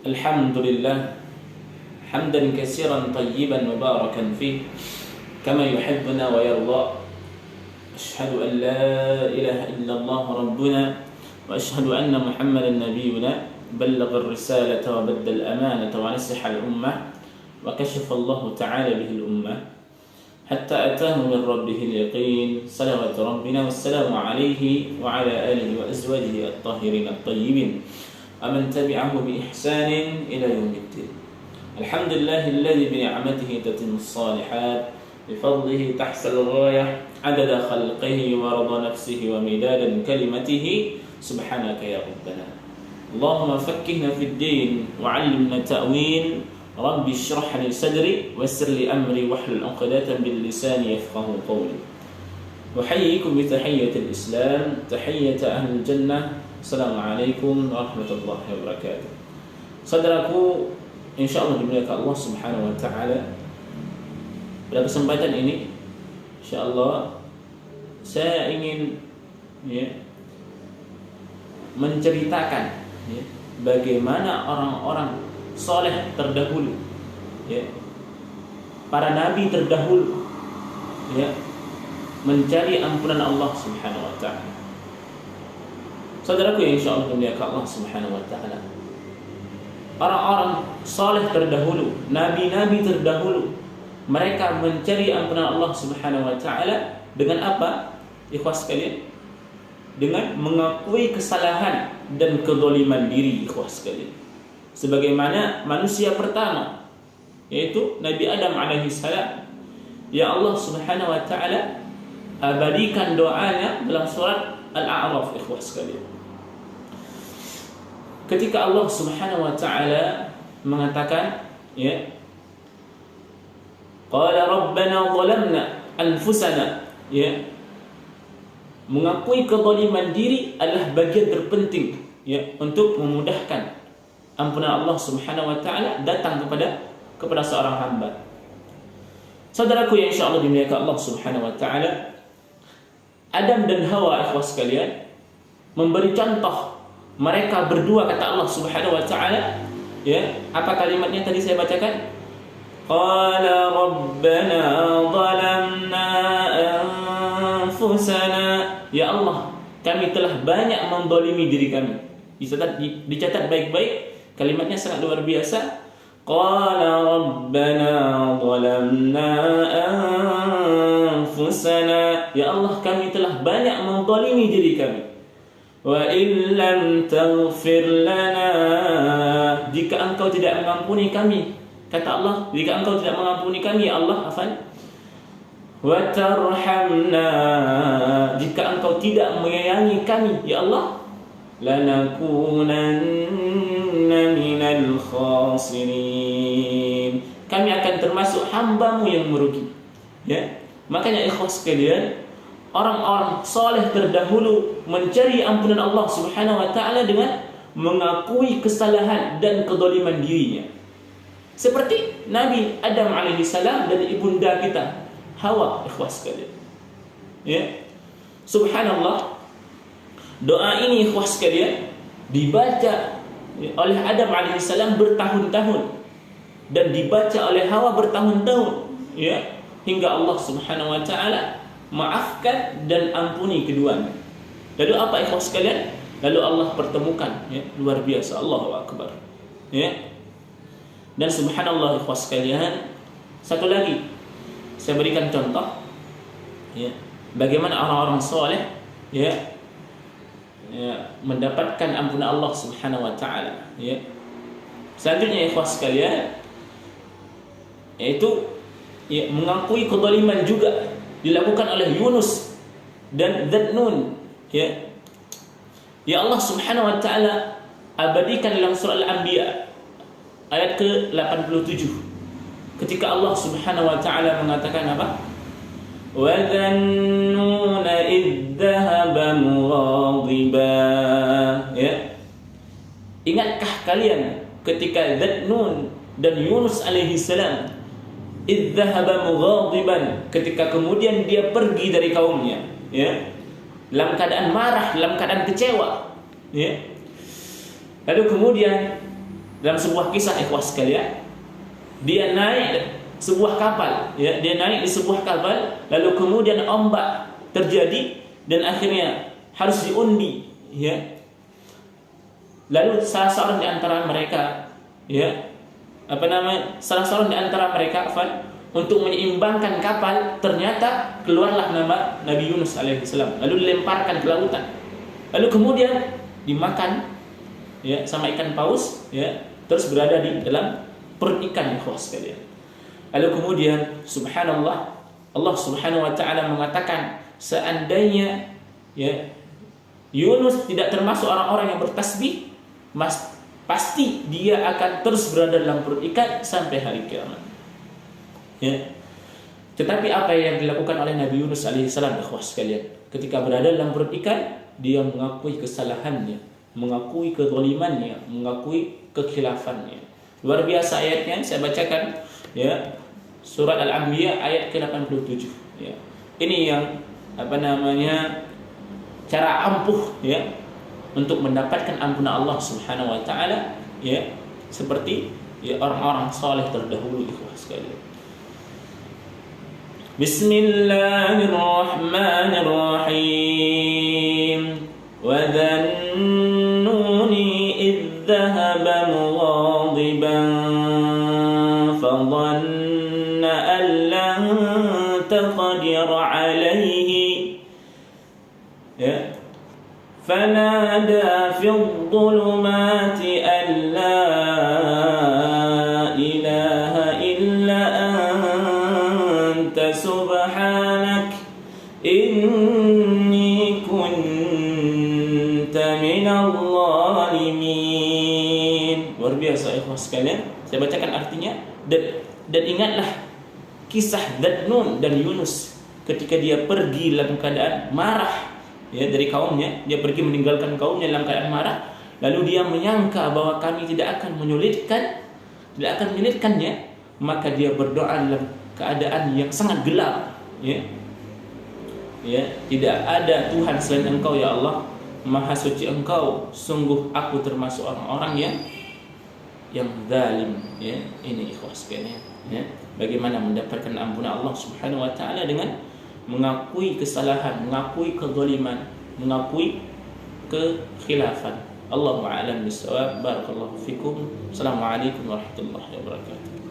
الحمد لله حمدا كثيرا طيبا مباركا فيه كما يحبنا ويرضى. أشهد أن لا إله إلا الله ربنا وأشهد أن محمدا نبينا بلغ الرسالة وبدل الأمانة ونصح الأمة وكشف الله تعالى به الأمة حتى أتاه من ربه اليقين صلوات ربنا والسلام عليه وعلى آله وأزواجه الطاهرين الطيبين ومن تبعه بإحسان إلى يوم الدين. الحمد لله الذي بنعمته تتم الصالحات بفضله تحصل الغاية عدد خلقه ورضا نفسه ومداد كلمته سبحانك يا ربنا. اللهم فكهنا في الدين وعلمنا تأويل. ربي اشرح لي صدري ويسر لي أمري واحلل عقدة باللسان يفقهوا قولي. أحييكم بتحية الإسلام تحية أهل الجنة. Assalamualaikum warahmatullahi wabarakatuh. Saudaraku, insyaallah dimuliakan Allah Subhanahu wa taala. Pada kesempatan ini insyaallah saya ingin menceritakan bagaimana orang-orang soleh terdahulu, para nabi terdahulu mencari ampunan Allah Subhanahu wa taala. Saudaraku yang insyaallah dimuliakan Allah Subhanahu wa taala, orang-orang saleh terdahulu, nabi-nabi terdahulu, mereka mencari ampunan Allah Subhanahu wa taala dengan apa? Ikhwas sekalian, dengan mengakui kesalahan dan kezaliman diri, ikhwas sekalian. Sebagaimana manusia pertama, yaitu Nabi Adam alaihi salam, ya Allah Subhanahu wa taala abadikan doanya dalam surat Al-A'raf, ikhwas sekalian. Ketika Allah Subhanahu wa taala mengatakan, qala rabbana zalamna anfusana, mengakui kezaliman diri adalah bagian terpenting untuk memudahkan ampunan Allah Subhanahu wa taala datang kepada seorang hamba. Saudaraku yang insyaallah dimuliakan Allah Subhanahu wa taala, Adam dan Hawa, ikhwas sekalian, memberi contoh. Mereka berdua, kata Allah Subhanahu wa taala, apa kalimatnya tadi saya bacakan? Qala rabbana zalamna anfusana. Ya Allah, kami telah banyak menzalimi diri kami. Dicatat baik-baik, kalimatnya sangat luar biasa. Qala rabbana zalamna anfusana. Ya Allah, kami telah banyak menzalimi diri kami. Wa illam taghfir lana, jika engkau tidak mengampuni kami, kata Allah, jika engkau tidak mengampuni kami, ya Allah, afan, wa tarhamna, jika engkau tidak menyayangi kami, ya Allah, lanakunanna minal khasirin, kami akan termasuk hambamu yang merugi. Makanya ikhwas sekalian, orang-orang soleh terdahulu mencari ampunan Allah Subhanahu wa taala dengan mengakui kesalahan dan kezaliman dirinya. Seperti Nabi Adam alaihi salam dan ibunda kita Hawa, ikhwas sekalian. Subhanallah, doa ini ikhwas sekalian dibaca oleh Adam alaihi salam bertahun-tahun dan dibaca oleh Hawa bertahun-tahun, hingga Allah Subhanahu wa taala maafkan dan ampuni keduanya. Lalu apa ikhwas sekalian? Lalu Allah pertemukan, luar biasa, Allahu akbar. Dan subhanallah ikhwas sekalian, satu lagi saya berikan contoh, bagaimana orang-orang soleh mendapatkan ampunan Allah Subhanahu wa taala. Selanjutnya ikhwas sekalian, yaitu mengakui kezaliman juga dilakukan oleh Yunus dan Dzannun. Ya Allah Subhanahu wa taala abadikan dalam surah Al-Anbiya ayat ke-87, ketika Allah Subhanahu wa taala mengatakan apa? Wa dzannuna idh dhahaba mughadiba. Ingatkah kalian ketika Dzannun dan Yunus alaihi salam idh dhahaba mughadiban, ketika kemudian dia pergi dari kaumnya, dalam keadaan marah, dalam keadaan kecewa, Lalu kemudian Dalam sebuah kisah ikhwah sekalian, dia naik sebuah kapal, ya, dia naik di sebuah kapal, lalu kemudian ombak terjadi dan akhirnya harus diundi, ya. Lalu salah seorang di antara mereka, ya, salah seorang di antara mereka, untuk menyeimbangkan kapal, ternyata keluarlah nama Nabi Yunus alaihissalam, lalu dilemparkan ke lautan, lalu kemudian dimakan, ya, sama ikan paus, ya, terus berada di dalam perut ikan, ikhwah sekalian. Lalu kemudian subhanallah, Allah Subhanahu wa taala mengatakan, seandainya, ya, Yunus tidak termasuk orang-orang yang bertasbih, pasti dia akan terus berada dalam perut ikan sampai hari kiamat. Ya. Tetapi apa yang dilakukan oleh Nabi Yunus alaihissalam, ikhwah sekalian, ketika berada dalam perut ikan, dia mengakui kesalahannya, mengakui kezalimannya, mengakui kekhilafannya. Luar biasa ayatnya, saya bacakan, ya, surat Al-Anbiya ayat ke-87, ya. Ini yang cara ampuh, ya, untuk mendapatkan ampunan Allah Subhanahu wa taala, ya, seperti, ya, orang-orang saleh terdahulu, ikhwah sekalian. Bismillahirrahmanirrahim. Wa dhannuni idh dhahaba mughadiban fa dhanna an lan taqdir alayhi, ya, fanada fi adh-dhulumati an la ilaha illa anta subhanak inni kunta minal zalimin. Luar biasa, ikhwah sekalian. Saya bacakan artinya, dan ingatlah kisah Dzannun dan Yunus ketika dia pergi dalam keadaan marah, ya, dari kaumnya. Dia pergi meninggalkan kaumnya dalam keadaan marah, lalu dia menyangka bahwa kami tidak akan menyulitkannya, maka dia berdoa dalam keadaan yang sangat gelap, ya. Ya, tidak ada Tuhan selain Engkau, ya Allah, Maha suci Engkau, sungguh aku termasuk orang-orang yang zalim, ya. Ini ikhwah sekalian, ya. Bagaimana mendapatkan ampunan Allah Subhanahu wa taala dengan mengakui kesalahan, mengakui kezaliman, mengakui kekhilafan. Allahu a'lam bishawab. Barakallahu fikum. Assalamualaikum warahmatullahi wabarakatuh.